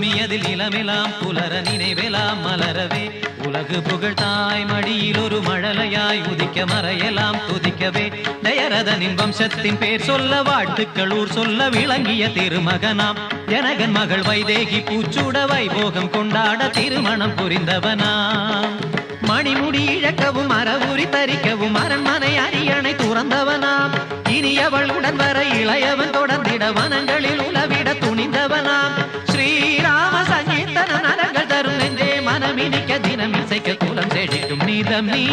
நவமி அதில் இளமெலாம் புலர நினைவெலாம் மலரவே உலகு புகழ் தாய் மடியில் ஒரு மழலையாய் உதிக்க மறையலாம் துதிக்கவே தயரதனின் வம்சத்தின் பேர் சொல்ல வாழ்த்துக்கள் ஊர் சொல்ல விளங்கிய திருமகனாம் ஜனகன் மகள் வைதேகி பூச்சூட வைபோகம் கொண்டாட திருமணம் புரிந்தவனாம் மணிமுடி இழக்கவும் அறவுரி தரிக்கவும் அரண்மனை அரியணை துறந்தவனாம் இனி அவளுடன் வர இளையவன் தொடர்ந்திட வனங்களில் உலவிட துணிந்தவனாம் ஸ்ரீராம சங்கீர்த்தன நரங்கள் தரும் நெஞ்சே மனமினிக்க தினம் இசைக்க குலம் செழிக்கும் நீதம் நீ